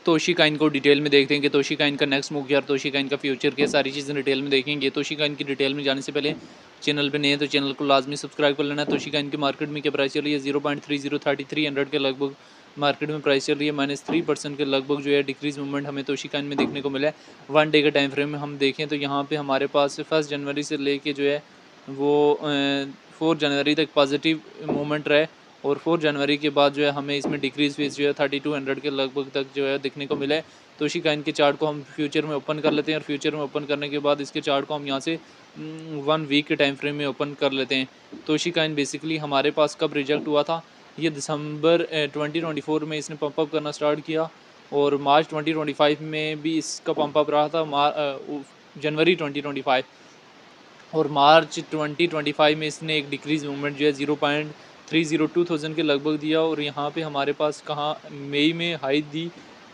Toshi Kine को detail में देखते हैं कि तोशी काइन का नेक्स्ट मूव क्या, तोशी काइन का फ्यूचर क्या, सारी चीज़ें डिटेल में देखेंगे। तोशी काइन की डिटेल में जाने से पहले चैनल पे नए हैं तो चैनल को लाजमी सब्सक्राइब कर लेना। तोशी काइन की मार्केट में क्या प्राइस चल रही है, 0.3033 के लगभग मार्केट में प्राइस चल रही है। -3% के लगभग जो है डिक्रीज मूवमेंट हमें तोशी काइन में देखने को मिला है। 1 डे के टाइम फ्रेम में हम देखें तो यहाँ पे हमारे पास 1 जनवरी से लेके जो है वो 4 जनवरी तक पॉजिटिव मूवमेंट रहा है और 4 जनवरी के बाद जो है हमें इसमें डिक्रीज फेज जो है 3200 के लगभग तक जो है दिखने को मिला है। तोशी काइन के चार्ट को हम फ्यूचर में ओपन कर लेते हैं और फ्यूचर में ओपन करने के बाद इसके चार्ट को हम यहाँ से 1 वीक के टाइम फ्रेम में ओपन कर लेते हैं। तोशी काइन बेसिकली हमारे पास कब रिजेक्ट हुआ था, ये दिसंबर 2024 में इसने पंप अप करना स्टार्ट किया और मार्च 2025 में भी इसका पंप अप रहा था, जनवरी 2025 और मार्च 2025 में इसने एक डिक्रीज मूवमेंट जो है 0.302,000 के लगभग दिया और यहाँ पे हमारे पास कहाँ मई में हाई दी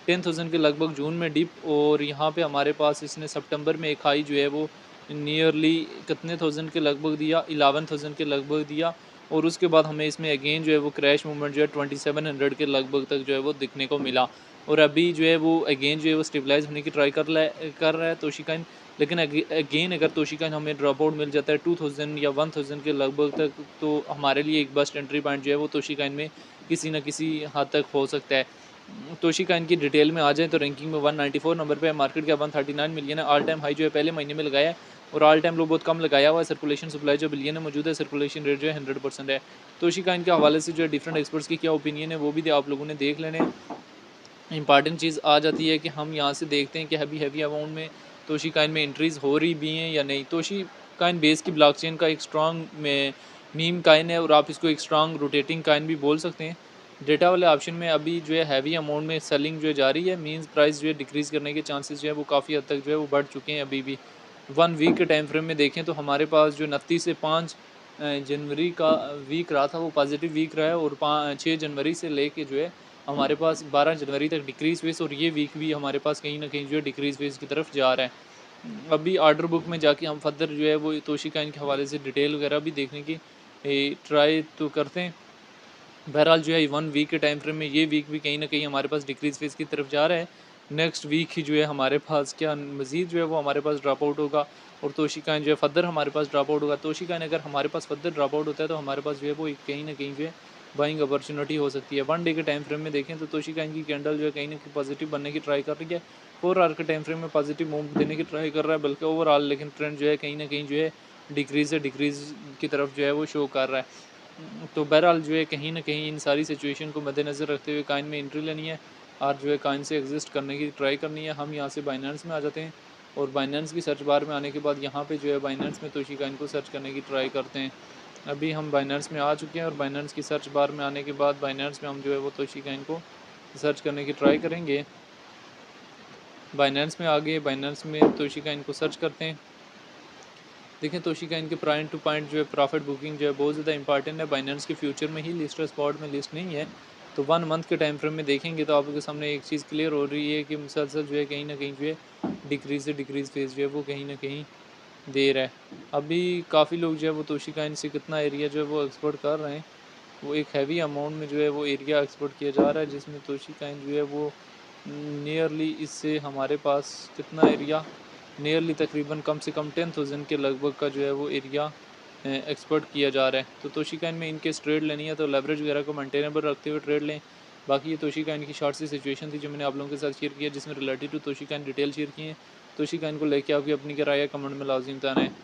10,000 के लगभग, जून में डिप और यहाँ पे हमारे पास इसने सितंबर में एक हाई जो है वो नियरली कितने थाउजेंड के लगभग दिया, 11,000 के लगभग दिया और उसके बाद हमें इसमें अगेन जो है वो क्रैश मूवमेंट जो है 2700 के लगभग तक जो है वो दिखने को मिला और अभी जो है वो अगेन जो है वो स्टेबलाइज होने की ट्राई कर रहा है तोशी काइन। लेकिन अगेन अगर तोशी काइन हमें ड्रॉप आउट मिल जाता है 2000 या 1000 के लगभग तक तो हमारे लिए एक बस्ट एंट्री पॉइंट जो है वो तोशी काइन में किसी न किसी हद तक हो सकता है। तोशी काइन की डिटेल में आ जाए तो रैंकिंग में 194 नंबर पे है, मार्केट का 139 मिलियन है। ऑल टाइम हाई जो है पहले महीने में लगाया है और ऑल टाइम लो बहुत कम लगाया हुआ है। सर्कुलेशन सप्लाई जो बिलियन है मौजूद है, सर्कुलेशन रेट जो है 100% है। तोशी काइन के हवाले से जो है डिफरेंट एक्सपर्ट्स की क्या ओपिनियन है वो भी आप लोगों ने देख लेने। इंपॉर्टेंट चीज़ आ जाती है कि हम यहाँ से देखते हैं कि हैवी अमाउंट में तोशी काइन में एंट्रीज़ हो रही भी हैं या नहीं। तोशी काइन बेस की ब्लॉकचेन का एक स्ट्रॉन्ग में मीम काइन है और आप इसको एक स्ट्रॉन्ग रोटेटिंग काइन भी बोल सकते हैं। डेटा वाले ऑप्शन में अभी जो है हैवी अमाउंट में सेलिंग जो है जारी है, मीन्स प्राइस जो है डिक्रीज़ करने के चांसेस जो है वो काफ़ी हद तक जो है वो बढ़ चुके हैं। अभी भी 1 वीक के टाइम फ्रेम में देखें तो हमारे पास जो 29 से 5 जनवरी का वीक रहा था वो पॉजिटिव वीक रहा है और 6 जनवरी से लेके जो है हमारे पास 12 जनवरी तक डिक्रीज फेस और ये वीक भी हमारे पास कहीं ना कहीं जो है डिक्रीज फेस की तरफ जा रहा है। अभी आर्डर बुक में जाके हम फर्दर जो है वो तोशी काइन के हवाले से डिटेल वगैरह भी देखने की ट्राई तो करते हैं। बहरहाल जो है 1 वीक के टाइम फ्रेम में ये वीक भी कहीं ना कहीं हमारे पास डिक्रीज फेस की तरफ जा रहा है। नेक्स्ट वीक ही जो है हमारे पास क्या मज़ीद जो है वो हमारे पास ड्रॉप आउट होगा और तोशी काइन जो है फर्दर हमारे पास ड्रॉप आउट होगा। तोशी काइन अगर हमारे पास फर्दर ड्रॉप आउट होता है तो हमारे पास जो है वो कहीं ना कहीं जो है बाइंग अपॉर्चुनिटी हो सकती है। 1 डे के टाइम फ्रेम में देखें तो तोशी काइन की कैंडल जो है कहीं ना कहीं पॉजिटिव बनने की ट्राई कर रही है। 4 आवर के टाइम फ्रेम में पॉजिटिव मूव देने की ट्राई कर रहा है, बल्कि ओवरऑल लेकिन ट्रेंड जो है कहीं ना कहीं जो है डिक्रीज से डिक्रीज की तरफ जो है वो शो कर रहा है। तो बहरहाल जो है कहीं ना कहीं इन सारी सिचुएशन को मद्देनज़र रखते हुए काइन में एंट्री लेनी है और जो है काइन से एग्जिस्ट करने की ट्राई करनी है। हम यहाँ से बाइनेंस में आ जाते हैं और बाइनेंस की सर्च बार में आने के बाद यहाँ पे जो है बाइनेंस में तोशी काइन को सर्च करने की ट्राई करते हैं। अभी हम बाइनेंस में आ चुके हैं और बाइनेंस की सर्च बार में आने के बाद बाइनेंस में हम जो है वो तोशी काइन को सर्च करने की ट्राई करेंगे। बाइनेंस में आ गए, बाइनेंस में तोशी काइन को सर्च करते हैं। देखें तोशी काइन के पॉइंट टू पॉइंट जो है प्रॉफिट बुकिंग जो है बहुत ज़्यादा इंपॉर्टेंट है। बाइनेंस के फ्यूचर में ही लिस्ट है, स्पॉट में लिस्ट नहीं है। तो 1 मंथ के टाइम फ्रेम में देखेंगे तो आपके सामने एक चीज़ क्लियर हो रही है कि मुसलसल जो है कहीं ना कहीं जो है डिक्रीज से डिक्रीज फेज जो है वो कहीं ना कहीं दे रहा है। अभी काफ़ी लोग जो है वो तोशी काइन से कितना एरिया जो है वो एक्सपोर्ट कर रहे हैं, वो एक हैवी अमाउंट में जो है वो एरिया एक्सपोर्ट किया जा रहा है जिसमें तोशी काइन जो है वो नियरली इससे हमारे पास कितना एरिया नियरली तकरीबन कम से कम 10,000 के लगभग का जो है वो एरिया एक्सपोर्ट किया जा रहा है। तो तोशी काइन में इनकेस ट्रेड लेनी है तो लेवरेज वगैरह को मेंटेनेबल रखते हुए ट्रेड लें। बाकी ये तोशी काइन की शॉर्ट सी सिचुएशन थी जो मैंने आप लोगों के साथ शेयर किया जिसमें related to Toshi coin detail share की है। तोशी काइन को लेके आपकी अपनी क्या राय है कमेंट में लाजिम बताना है।